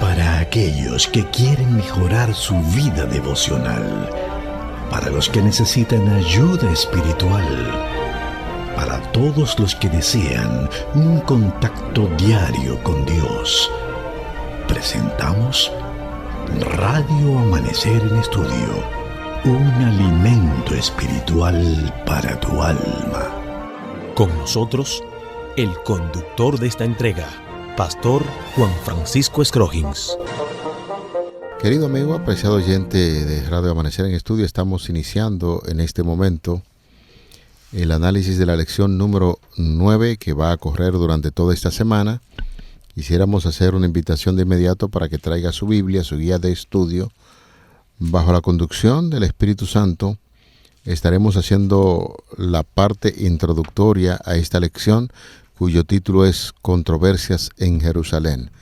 Para aquellos que quieren mejorar su vida devocional, para los que necesitan ayuda espiritual, para todos los que desean un contacto diario con Dios, presentamos Radio Amanecer en Estudio, un alimento espiritual para tu alma. Con nosotros, el conductor de esta entrega, Pastor Juan Francisco Scroggins. Querido amigo, apreciado oyente de Radio Amanecer en Estudio, estamos iniciando en este momento el análisis de la lección número 9 que va a correr durante toda esta semana. Quisiéramos hacer una invitación de inmediato para que traiga su Biblia, su guía de estudio. Bajo la conducción del Espíritu Santo, estaremos haciendo la parte introductoria a esta lección, cuyo título es Controversias en Jerusalén.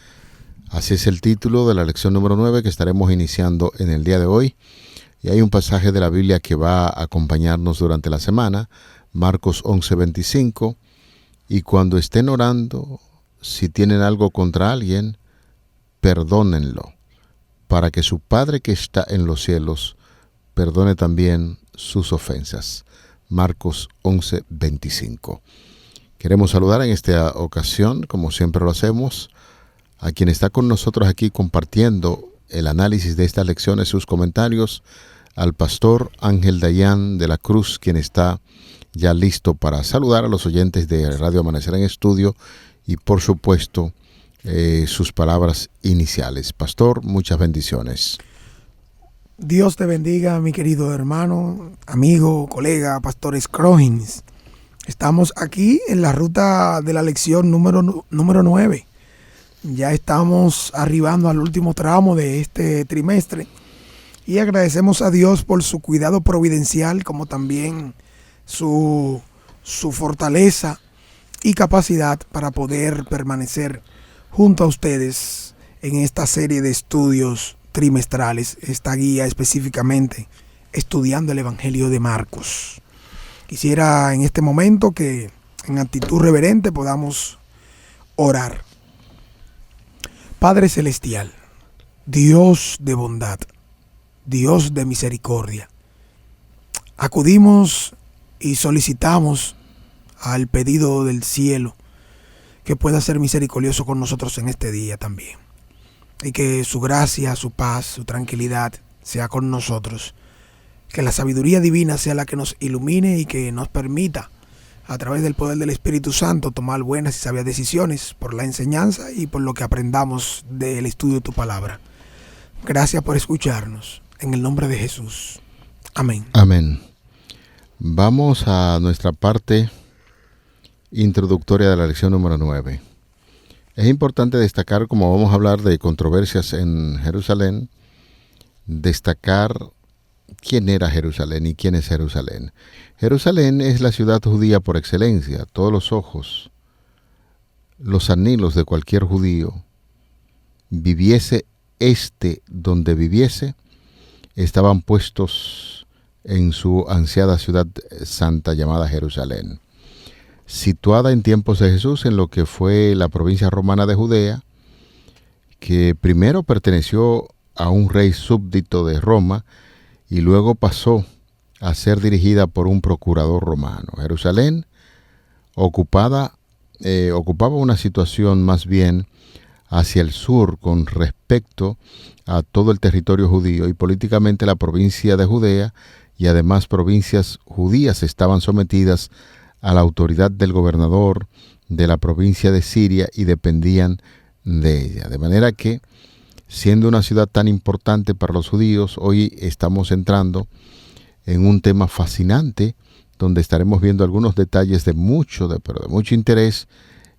Así es el título de la lección número 9 que estaremos iniciando en el día de hoy. Y hay un pasaje de la Biblia que va a acompañarnos durante la semana, Marcos 11:25. Y cuando estén orando, si tienen algo contra alguien, perdónenlo, para que su Padre que está en los cielos perdone también sus ofensas. Marcos 11:25. Queremos saludar en esta ocasión, como siempre lo hacemos, a quien está con nosotros aquí compartiendo el análisis de estas lecciones, sus comentarios, al pastor Ángel Dayan de la Cruz, quien está ya listo para saludar a los oyentes de Radio Amanecer en Estudio y, por supuesto, sus palabras iniciales. Pastor, muchas bendiciones. Dios te bendiga, mi querido hermano, amigo, colega, Pastor Scroggins. Estamos aquí en la ruta de la lección número 9. Ya estamos arribando al último tramo de este trimestre y agradecemos a Dios por su cuidado providencial, como también su fortaleza y capacidad para poder permanecer junto a ustedes en esta serie de estudios trimestrales, esta guía específicamente estudiando el Evangelio de Marcos. Quisiera en este momento que en actitud reverente podamos orar. Padre Celestial, Dios de bondad, Dios de misericordia, acudimos y solicitamos al pedido del cielo que pueda ser misericordioso con nosotros en este día también. Y que su gracia, su paz, su tranquilidad sea con nosotros. Que la sabiduría divina sea la que nos ilumine y que nos permita, a través del poder del Espíritu Santo, tomar buenas y sabias decisiones por la enseñanza y por lo que aprendamos del estudio de tu palabra. Gracias por escucharnos. En el nombre de Jesús. Amén. Amén. Vamos a nuestra parte introductoria de la lección número 9. Es importante destacar, como vamos a hablar de controversias en Jerusalén, destacar quién era Jerusalén y quién es Jerusalén. Jerusalén es la ciudad judía por excelencia. Todos los ojos, los anhelos de cualquier judío, viviese donde viviese, estaban puestos en su ansiada ciudad santa llamada Jerusalén. Situada en tiempos de Jesús en lo que fue la provincia romana de Judea, que primero perteneció a un rey súbdito de Roma y luego pasó a ser dirigida por un procurador romano. Jerusalén ocupaba una situación más bien hacia el sur con respecto a todo el territorio judío, y políticamente la provincia de Judea y además provincias judías estaban sometidas a la autoridad del gobernador de la provincia de Siria y dependían de ella. De manera que, siendo una ciudad tan importante para los judíos, hoy estamos entrando en un tema fascinante donde estaremos viendo algunos detalles de mucho interés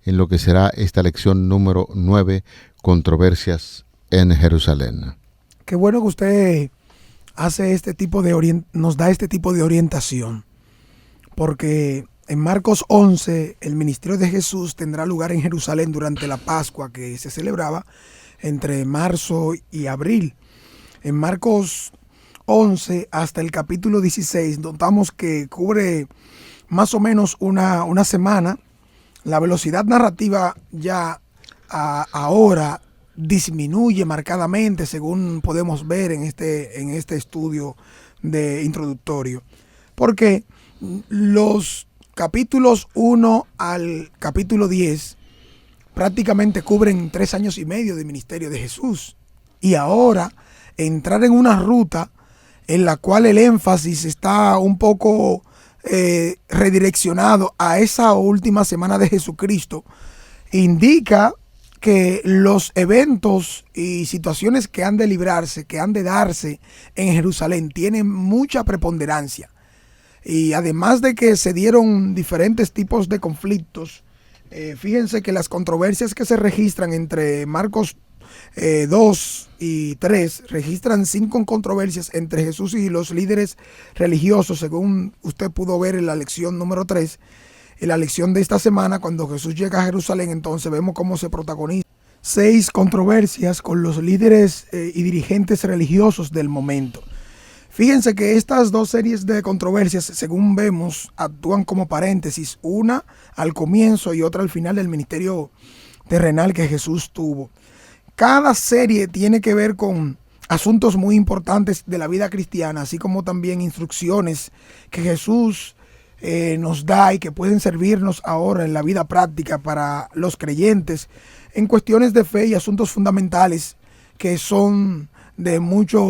en lo que será esta lección número 9, Controversias en Jerusalén. Qué bueno que usted hace nos da este tipo de orientación, porque en Marcos 11 el ministerio de Jesús tendrá lugar en Jerusalén durante la Pascua, que se celebraba entre marzo y abril. En Marcos 11 hasta el capítulo 16 notamos que cubre más o menos una semana. La velocidad narrativa ya ahora disminuye marcadamente, según podemos ver en este estudio de introductorio. Porque los capítulos 1 al capítulo 10 prácticamente cubren 3 años y medio de ministerio de Jesús. Y ahora entrar en una ruta en la cual el énfasis está un poco redireccionado a esa última semana de Jesucristo, indica que los eventos y situaciones que han de librarse, que han de darse en Jerusalén, tienen mucha preponderancia. Y además de que se dieron diferentes tipos de conflictos, fíjense que las controversias que se registran entre Marcos 2 y 3 registran 5 controversias entre Jesús y los líderes religiosos, según usted pudo ver en la lección número 3. En la lección de esta semana, cuando Jesús llega a Jerusalén, entonces vemos cómo se protagonizan 6 controversias con los líderes y dirigentes religiosos del momento. Fíjense que estas 2 series de controversias, según vemos, actúan como paréntesis, una al comienzo y otra al final del ministerio terrenal que Jesús tuvo. Cada serie tiene que ver con asuntos muy importantes de la vida cristiana, así como también instrucciones que Jesús nos da y que pueden servirnos ahora en la vida práctica para los creyentes en cuestiones de fe y asuntos fundamentales que son de mucha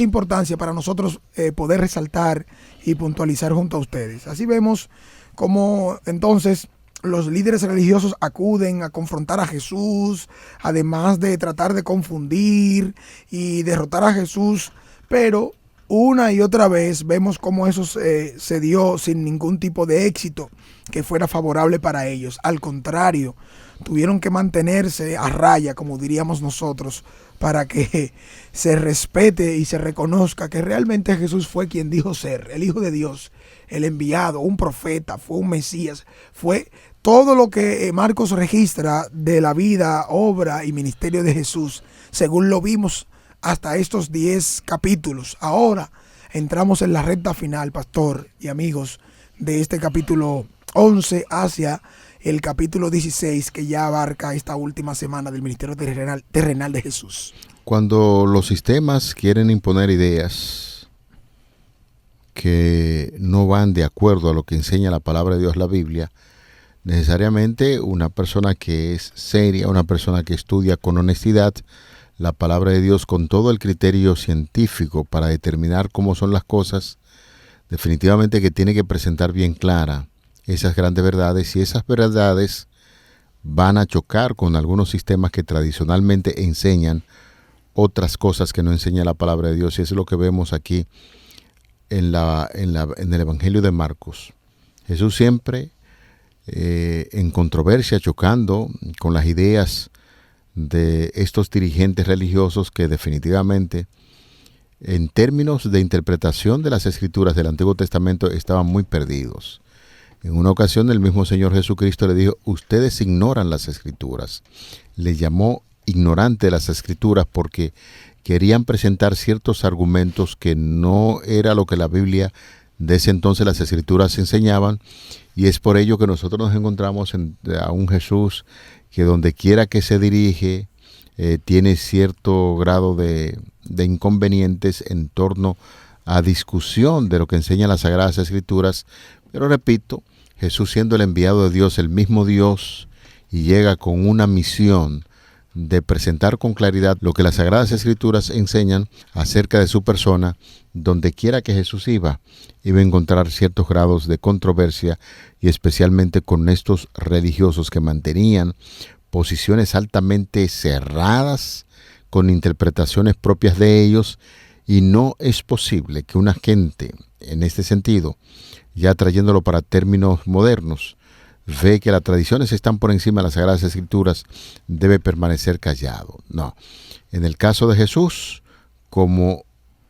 importancia para nosotros poder resaltar y puntualizar junto a ustedes. Así vemos cómo entonces los líderes religiosos acuden a confrontar a Jesús, además de tratar de confundir y derrotar a Jesús, pero una y otra vez vemos cómo eso se dio sin ningún tipo de éxito que fuera favorable para ellos. Al contrario, tuvieron que mantenerse a raya, como diríamos nosotros, para que se respete y se reconozca que realmente Jesús fue quien dijo ser, el Hijo de Dios, el enviado, un profeta, fue un Mesías, fue todo lo que Marcos registra de la vida, obra y ministerio de Jesús, según lo vimos hasta estos 10 capítulos. Ahora entramos en la recta final, pastor y amigos, de este capítulo 11 hacia el capítulo 16, que ya abarca esta última semana del ministerio terrenal de Jesús. Cuando los sistemas quieren imponer ideas que no van de acuerdo a lo que enseña la palabra de Dios, la Biblia, necesariamente una persona que es seria, una persona que estudia con honestidad la palabra de Dios con todo el criterio científico para determinar cómo son las cosas, definitivamente que tiene que presentar bien clara esas grandes verdades, y esas verdades van a chocar con algunos sistemas que tradicionalmente enseñan otras cosas que no enseña la palabra de Dios, y eso es lo que vemos aquí en el Evangelio de Marcos. Jesús siempre en controversia, chocando con las ideas de estos dirigentes religiosos que definitivamente, en términos de interpretación de las Escrituras del Antiguo Testamento, estaban muy perdidos. En una ocasión el mismo Señor Jesucristo le dijo: ustedes ignoran las Escrituras. Le llamó ignorante de las Escrituras porque querían presentar ciertos argumentos que no era lo que la Biblia de ese entonces, las Escrituras enseñaban, y es por ello que nosotros nos encontramos a un Jesús que donde quiera que se dirige tiene cierto grado de inconvenientes en torno a discusión de lo que enseñan las Sagradas Escrituras. Pero repito, Jesús, siendo el enviado de Dios, el mismo Dios, y llega con una misión de presentar con claridad lo que las Sagradas Escrituras enseñan acerca de su persona, donde quiera que Jesús iba a encontrar ciertos grados de controversia, y especialmente con estos religiosos que mantenían posiciones altamente cerradas, con interpretaciones propias de ellos, y no es posible que una gente, en este sentido, ya trayéndolo para términos modernos, ve que las tradiciones están por encima de las Sagradas Escrituras, debe permanecer callado. No. En el caso de Jesús, como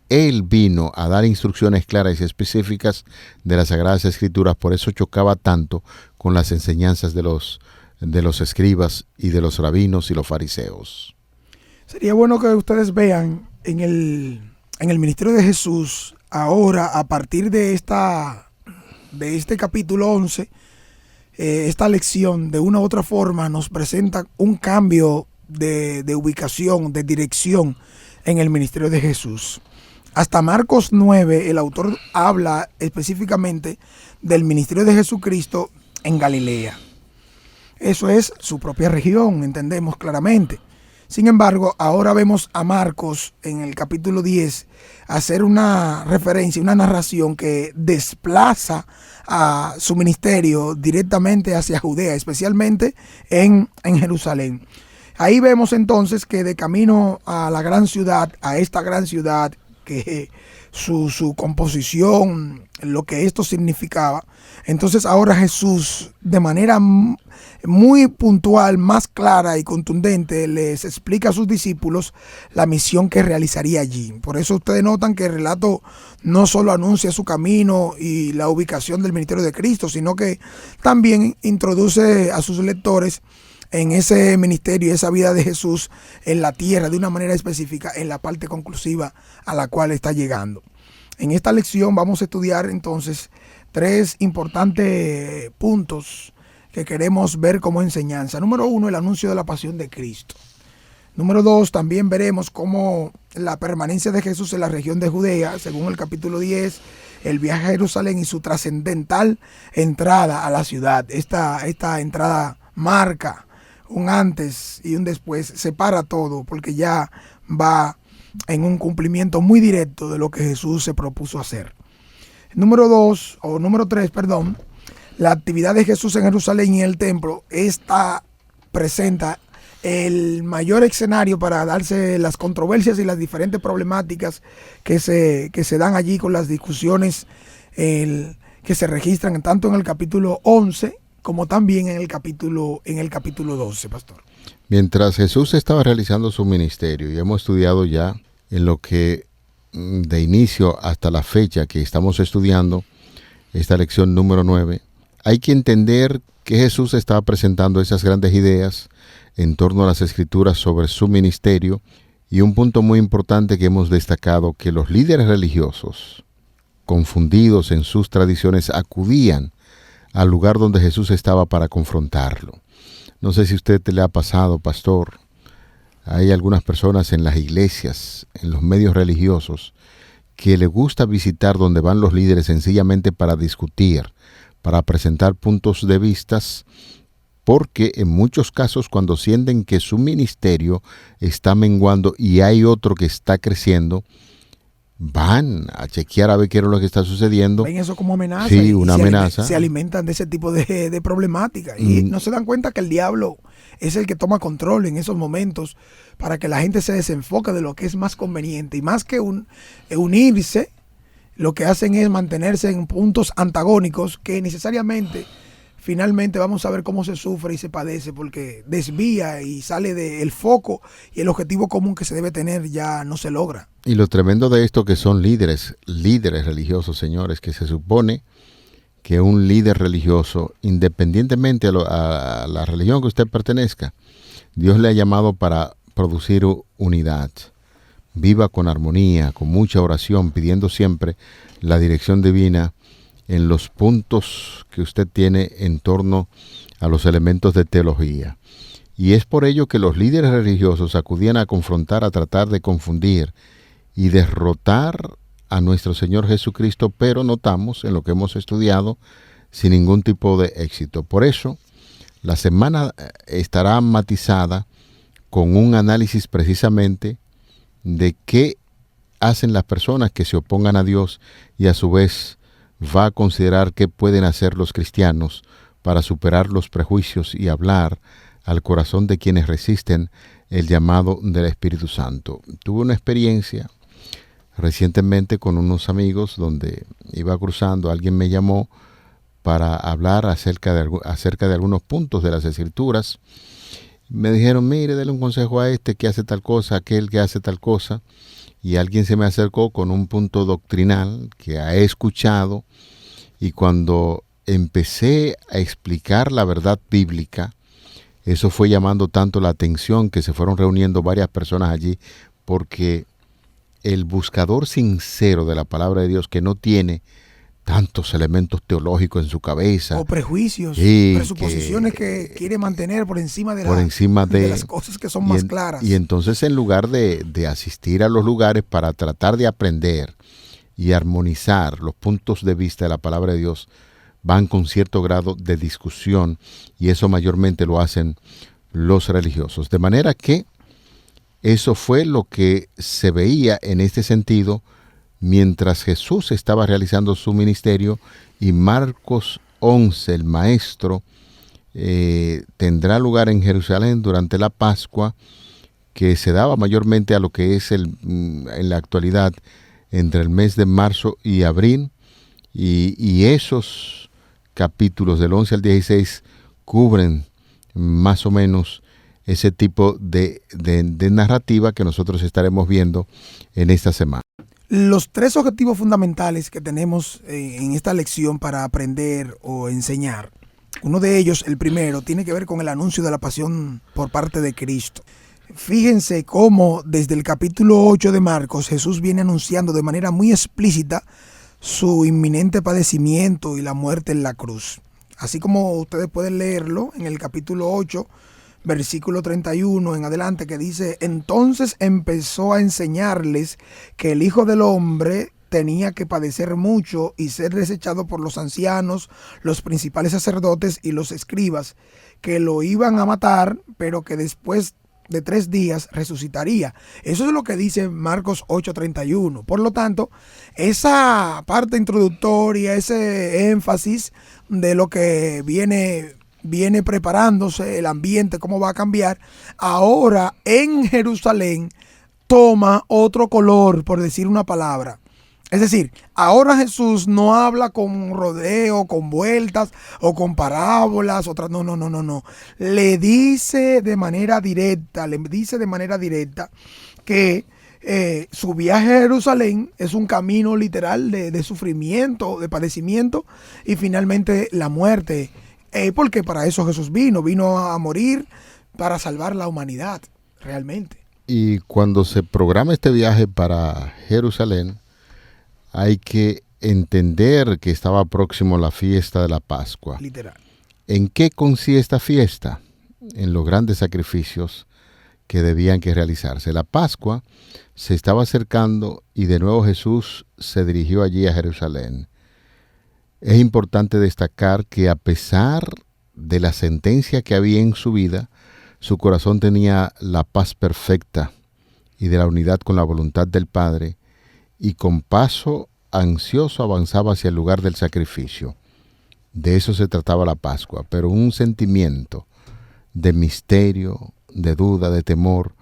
Él vino a dar instrucciones claras y específicas de las Sagradas Escrituras, por eso chocaba tanto con las enseñanzas de los escribas y de los rabinos y los fariseos. Sería bueno que ustedes vean en el ministerio de Jesús, ahora a partir de este capítulo 11, esta lección de una u otra forma nos presenta un cambio de ubicación, de dirección en el ministerio de Jesús. Hasta Marcos 9, el autor habla específicamente del ministerio de Jesucristo en Galilea. Eso es su propia región, entendemos claramente. Sin embargo, ahora vemos a Marcos en el capítulo 10 hacer una referencia, una narración que desplaza a su ministerio directamente hacia Judea, especialmente en Jerusalén. Ahí vemos entonces que de camino a la gran ciudad, a esta gran ciudad, que su composición, lo que esto significaba, entonces ahora Jesús de manera muy puntual, más clara y contundente les explica a sus discípulos la misión que realizaría allí. Por eso ustedes notan que el relato no solo anuncia su camino y la ubicación del ministerio de Cristo, sino que también introduce a sus lectores en ese ministerio y esa vida de Jesús en la tierra de una manera específica en la parte conclusiva a la cual está llegando. En esta lección vamos a estudiar entonces 3 importantes puntos que queremos ver como enseñanza. Número 1, el anuncio de la pasión de Cristo. Número 2, también veremos cómo la permanencia de Jesús en la región de Judea, según el capítulo 10, el viaje a Jerusalén y su trascendental entrada a la ciudad. Esta entrada marca un antes y un después, separa todo, porque ya va en un cumplimiento muy directo de lo que Jesús se propuso hacer. Número 3, la actividad de Jesús en Jerusalén y en el templo, esta presenta el mayor escenario para darse las controversias y las diferentes problemáticas que se dan allí con las discusiones que se registran tanto en el capítulo 11 como también en el capítulo 12, pastor. Mientras Jesús estaba realizando su ministerio, y hemos estudiado ya en lo que de inicio hasta la fecha que estamos estudiando, esta lección número 9, hay que entender que Jesús estaba presentando esas grandes ideas en torno a las Escrituras sobre su ministerio, y un punto muy importante que hemos destacado, que los líderes religiosos, confundidos en sus tradiciones, acudían al lugar donde Jesús estaba para confrontarlo. No sé si a usted le ha pasado, pastor. Hay algunas personas en las iglesias, en los medios religiosos, que le gusta visitar donde van los líderes sencillamente para discutir, para presentar puntos de vistas, porque en muchos casos cuando sienten que su ministerio está menguando y hay otro que está creciendo, van a chequear a ver qué es lo que está sucediendo. Ven eso como amenaza. Sí, una amenaza. Se alimentan de ese tipo de problemática. Y no se dan cuenta que el diablo es el que toma control en esos momentos para que la gente se desenfoque de lo que es más conveniente. Y más que unirse, lo que hacen es mantenerse en puntos antagónicos que necesariamente, finalmente vamos a ver cómo se sufre y se padece, porque desvía y sale del foco y el objetivo común que se debe tener ya no se logra. Y lo tremendo de esto que son líderes religiosos, señores, que se supone que un líder religioso, independientemente a la religión que usted pertenezca, Dios le ha llamado para producir unidad. Viva con armonía, con mucha oración, pidiendo siempre la dirección divina en los puntos que usted tiene en torno a los elementos de teología. Y es por ello que los líderes religiosos acudían a confrontar, a tratar de confundir y derrotar a nuestro Señor Jesucristo, pero notamos en lo que hemos estudiado, sin ningún tipo de éxito. Por eso, la semana estará matizada con un análisis precisamente de qué hacen las personas que se opongan a Dios, y a su vez va a considerar qué pueden hacer los cristianos para superar los prejuicios y hablar al corazón de quienes resisten el llamado del Espíritu Santo. Tuve una experiencia recientemente con unos amigos donde iba cruzando, alguien me llamó para hablar acerca de algunos puntos de las Escrituras. Me dijeron, mire, dele un consejo a este que hace tal cosa, aquel que hace tal cosa. Y alguien se me acercó con un punto doctrinal que he escuchado, y cuando empecé a explicar la verdad bíblica, eso fue llamando tanto la atención que se fueron reuniendo varias personas allí, porque el buscador sincero de la palabra de Dios, que no tiene tantos elementos teológicos en su cabeza. O prejuicios, presuposiciones que quiere mantener por encima de las cosas que son más claras. Y entonces, en lugar de asistir a los lugares para tratar de aprender y armonizar los puntos de vista de la palabra de Dios, van con cierto grado de discusión, y eso mayormente lo hacen los religiosos. De manera que eso fue lo que se veía en este sentido mientras Jesús estaba realizando su ministerio, y Marcos 11, el maestro, tendrá lugar en Jerusalén durante la Pascua, que se daba mayormente a lo que es en la actualidad entre el mes de marzo y abril, y esos capítulos del 11 al 16 cubren más o menos ese tipo de narrativa que nosotros estaremos viendo en esta semana. Los 3 objetivos fundamentales que tenemos en esta lección para aprender o enseñar, uno de ellos, el primero, tiene que ver con el anuncio de la pasión por parte de Cristo. Fíjense cómo desde el capítulo 8 de Marcos, Jesús viene anunciando de manera muy explícita su inminente padecimiento y la muerte en la cruz. Así como ustedes pueden leerlo en el capítulo 8, versículo 31 en adelante, que dice: entonces empezó a enseñarles que el Hijo del Hombre tenía que padecer mucho y ser desechado por los ancianos, los principales sacerdotes y los escribas, que lo iban a matar, pero que después de 3 días resucitaría. Eso es lo que dice Marcos 8:31. Por lo tanto, esa parte introductoria, ese énfasis de lo que viene preparándose, el ambiente, cómo va a cambiar, ahora en Jerusalén toma otro color, por decir una palabra. Es decir, ahora Jesús no habla con rodeo, con vueltas o con parábolas, no. Le dice de manera directa que su viaje a Jerusalén es un camino literal de sufrimiento, de padecimiento y finalmente la muerte. Porque para eso Jesús vino a morir para salvar la humanidad, realmente. Y cuando se programa este viaje para Jerusalén, hay que entender que estaba próximo la fiesta de la Pascua. Literal. ¿En qué consiste esta fiesta? En los grandes sacrificios que debían que realizarse. La Pascua se estaba acercando y de nuevo Jesús se dirigió allí a Jerusalén. Es importante destacar que a pesar de la sentencia que había en su vida, su corazón tenía la paz perfecta y de la unidad con la voluntad del Padre, y con paso ansioso avanzaba hacia el lugar del sacrificio. De eso se trataba la Pascua, pero un sentimiento de misterio, de duda, de temor,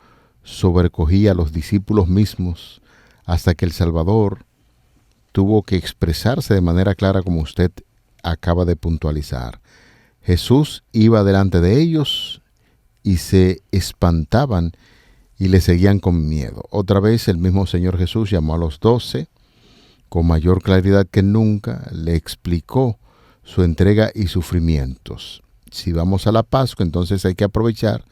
sobrecogía a los discípulos mismos hasta que el Salvador tuvo que expresarse de manera clara, como usted acaba de puntualizar. Jesús iba delante de ellos y se espantaban y le seguían con miedo. Otra vez el mismo Señor Jesús llamó a los 12, con mayor claridad que nunca, le explicó su entrega y sufrimientos. Si vamos a la Pascua, entonces hay que aprovechar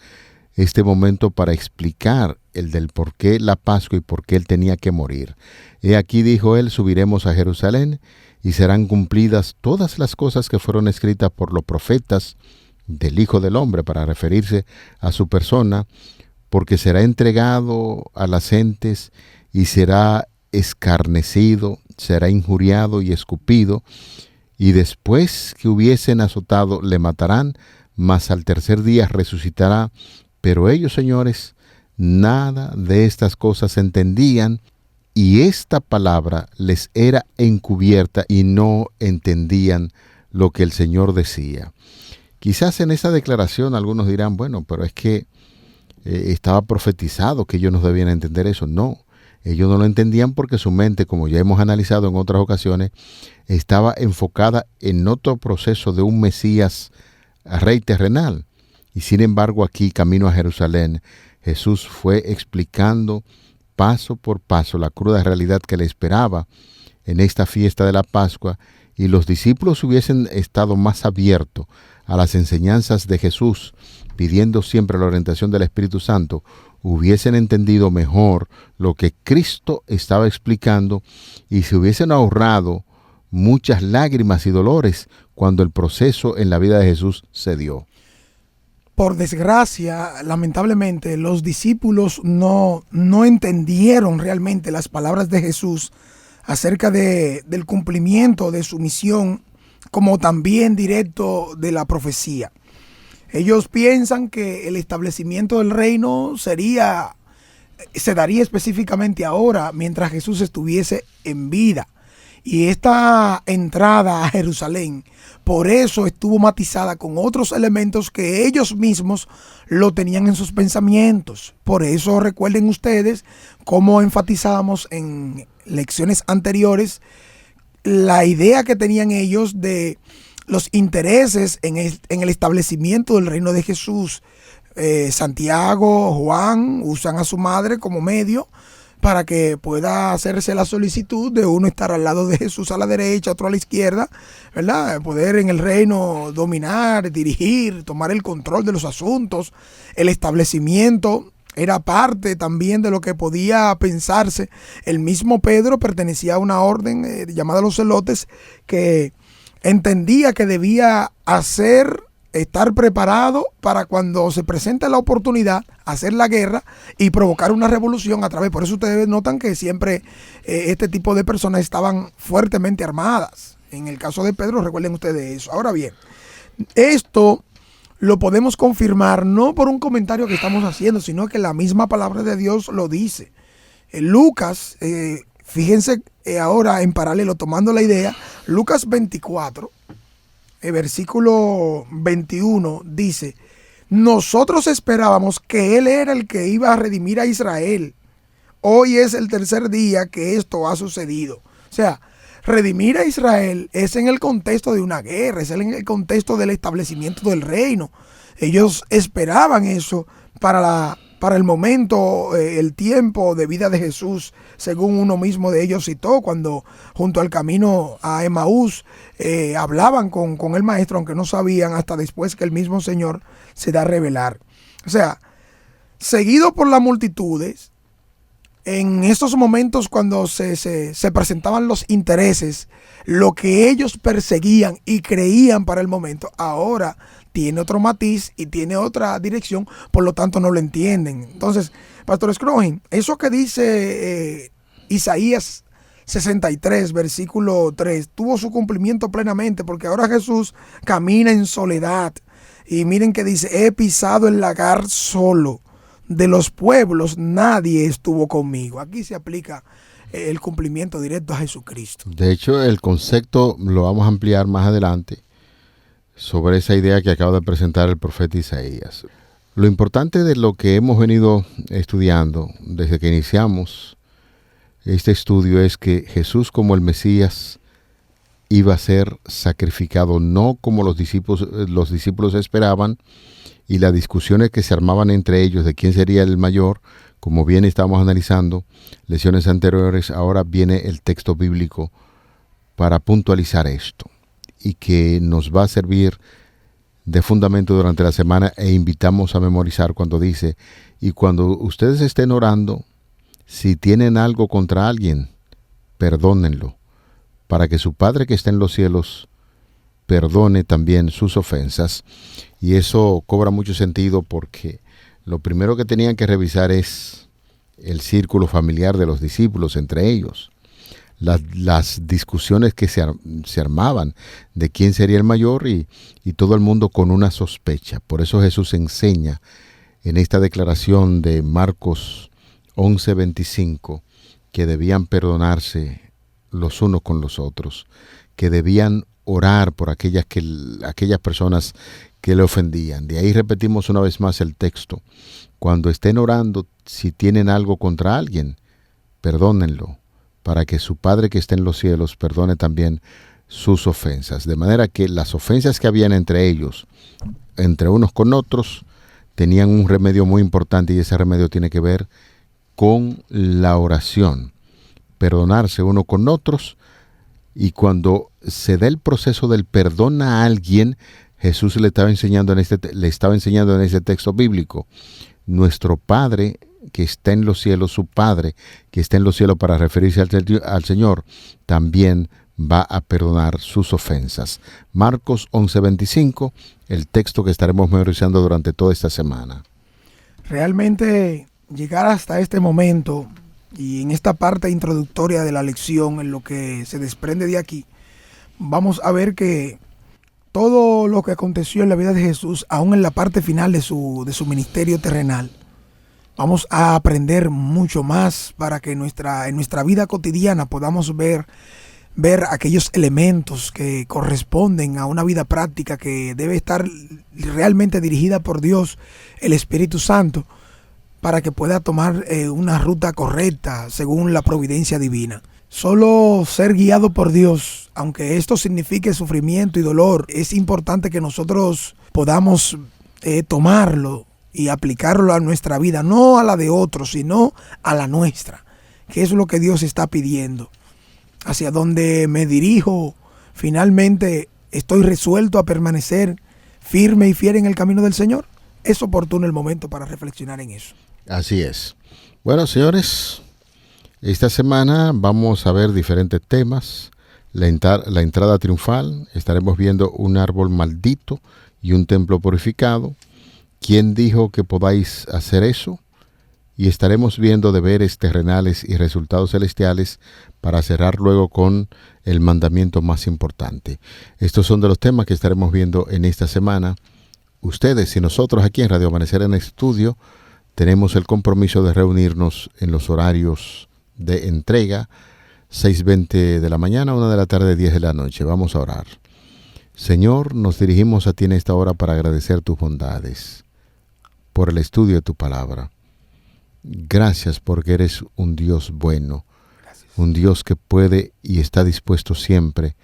este momento para explicar el del por qué la Pascua y por qué Él tenía que morir. He aquí, dijo Él, subiremos a Jerusalén y serán cumplidas todas las cosas que fueron escritas por los profetas del Hijo del Hombre, para referirse a su persona, porque será entregado a las gentes y será escarnecido, será injuriado y escupido, y después que hubiesen azotado le matarán, mas al tercer día resucitará. Pero ellos, señores, nada de estas cosas entendían, y esta palabra les era encubierta y no entendían lo que el Señor decía. Quizás en esa declaración algunos dirán, bueno, pero es que estaba profetizado que ellos no debían entender eso. No, ellos no lo entendían porque su mente, como ya hemos analizado en otras ocasiones, estaba enfocada en otro proceso de un Mesías rey terrenal. Y sin embargo, aquí, camino a Jerusalén, Jesús fue explicando paso por paso la cruda realidad que le esperaba en esta fiesta de la Pascua, y los discípulos hubiesen estado más abiertos a las enseñanzas de Jesús, pidiendo siempre la orientación del Espíritu Santo, hubiesen entendido mejor lo que Cristo estaba explicando y se hubiesen ahorrado muchas lágrimas y dolores cuando el proceso en la vida de Jesús se dio. Por desgracia, lamentablemente, los discípulos no entendieron realmente las palabras de Jesús acerca del cumplimiento de su misión, como también directo de la profecía. Ellos piensan que el establecimiento del reino se daría específicamente ahora, mientras Jesús estuviese en vida. Y esta entrada a Jerusalén, por eso estuvo matizada con otros elementos que ellos mismos lo tenían en sus pensamientos. Por eso recuerden ustedes cómo enfatizamos en lecciones anteriores la idea que tenían ellos de los intereses en el establecimiento del reino de Jesús. Santiago, Juan usan a su madre como medio para que pueda hacerse la solicitud de uno estar al lado de Jesús a la derecha, otro a la izquierda, ¿verdad? Poder en el reino dominar, dirigir, tomar el control de los asuntos. El establecimiento era parte también de lo que podía pensarse. El mismo Pedro pertenecía a una orden llamada los celotes, que entendía que debía estar preparado para cuando se presente la oportunidad, hacer la guerra y provocar una revolución a través. Por eso ustedes notan que siempre este tipo de personas estaban fuertemente armadas. En el caso de Pedro, recuerden ustedes eso. Ahora bien, esto lo podemos confirmar no por un comentario que estamos haciendo, sino que la misma palabra de Dios lo dice. Lucas, fíjense ahora en paralelo, tomando la idea, Lucas 24, el versículo 21 dice: nosotros esperábamos que Él era el que iba a redimir a Israel. Hoy es el tercer día que esto ha sucedido. O sea, redimir a Israel es en el contexto de una guerra, es en el contexto del establecimiento del reino. Ellos esperaban eso para el momento, el tiempo de vida de Jesús, según uno mismo de ellos citó, cuando junto al camino a Emaús hablaban con el maestro, aunque no sabían hasta después que el mismo Señor se da a revelar. O sea, seguido por las multitudes, en estos momentos cuando se presentaban los intereses, lo que ellos perseguían y creían para el momento, ahora tiene otro matiz y tiene otra dirección, por lo tanto no lo entienden. Entonces, Pastor Scroggins, eso que dice Isaías 63, versículo 3, tuvo su cumplimiento plenamente, porque ahora Jesús camina en soledad. Y miren que dice: he pisado el lagar solo, de los pueblos nadie estuvo conmigo. Aquí se aplica el cumplimiento directo a Jesucristo. De hecho, el concepto lo vamos a ampliar más adelante sobre esa idea que acaba de presentar el profeta Isaías. Lo importante de lo que hemos venido estudiando desde que iniciamos este estudio es que Jesús, como el Mesías, iba a ser sacrificado, no como los discípulos esperaban, y las discusiones que se armaban entre ellos de quién sería el mayor, como bien estábamos analizando lecciones anteriores. Ahora viene el texto bíblico para puntualizar esto y que nos va a servir de fundamento durante la semana, e invitamos a memorizar cuando dice: y cuando ustedes estén orando, si tienen algo contra alguien, perdónenlo, para que su Padre que está en los cielos perdone también sus ofensas. Y eso cobra mucho sentido, porque lo primero que tenían que revisar es el círculo familiar de los discípulos entre ellos. Las discusiones que se armaban de quién sería el mayor, y todo el mundo con una sospecha. Por eso Jesús enseña en esta declaración de Marcos 11:25 que debían perdonarse los unos con los otros, que debían orar por aquellas personas que le ofendían. De ahí repetimos una vez más el texto: cuando estén orando, si tienen algo contra alguien, perdónenlo, para que su Padre que está en los cielos perdone también sus ofensas. De manera que las ofensas que habían entre ellos, entre unos con otros, tenían un remedio muy importante, y ese remedio tiene que ver con la oración. Perdonarse uno con otros. Y cuando se da el proceso del perdón a alguien, Jesús le estaba enseñando en este texto bíblico: nuestro Padre que está en los cielos, su Padre que está en los cielos, para referirse al Señor, también va a perdonar sus ofensas. Marcos 11:25, el texto que estaremos memorizando durante toda esta semana. Realmente llegar hasta este momento y en esta parte introductoria de la lección, en lo que se desprende de aquí, vamos a ver que todo lo que aconteció en la vida de Jesús, aún en la parte final de su ministerio terrenal, vamos a aprender mucho más para que en nuestra vida cotidiana podamos ver aquellos elementos que corresponden a una vida práctica que debe estar realmente dirigida por Dios, el Espíritu Santo, para que pueda tomar una ruta correcta según la providencia divina. Solo ser guiado por Dios, aunque esto signifique sufrimiento y dolor, es importante que nosotros podamos tomarlo y aplicarlo a nuestra vida, no a la de otros, sino a la nuestra, que es lo que Dios está pidiendo. Hacia donde me dirijo, finalmente estoy resuelto a permanecer firme y fiel en el camino del Señor. Es oportuno el momento para reflexionar en eso. Así es. Bueno, señores, esta semana vamos a ver diferentes temas. La entrada triunfal, estaremos viendo un árbol maldito y un templo purificado. ¿Quién dijo que podáis hacer eso? Y estaremos viendo deberes terrenales y resultados celestiales para cerrar luego con el mandamiento más importante. Estos son de los temas que estaremos viendo en esta semana. Ustedes y nosotros aquí en Radio Amanecer en Estudio tenemos el compromiso de reunirnos en los horarios de entrega, 6:20 de la mañana, 1 de la tarde, 10 de la noche. Vamos a orar. Señor, nos dirigimos a ti en esta hora para agradecer tus bondades, por el estudio de tu palabra. Gracias porque eres un Dios bueno, un Dios que puede y está dispuesto siempre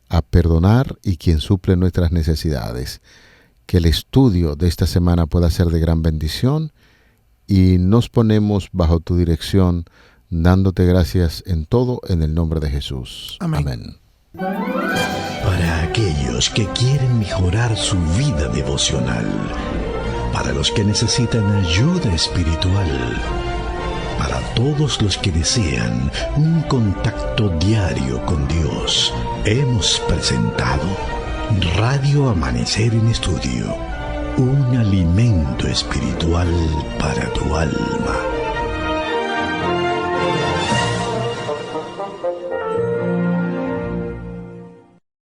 a perdonar y quien suple nuestras necesidades. Que el estudio de esta semana pueda ser de gran bendición y nos ponemos bajo tu dirección, dándote gracias en todo en el nombre de Jesús. Amén. Amén. Para aquellos que quieren mejorar su vida devocional, para los que necesitan ayuda espiritual, para todos los que desean un contacto diario con Dios, hemos presentado Radio Amanecer en Estudio, un alimento espiritual para tu alma.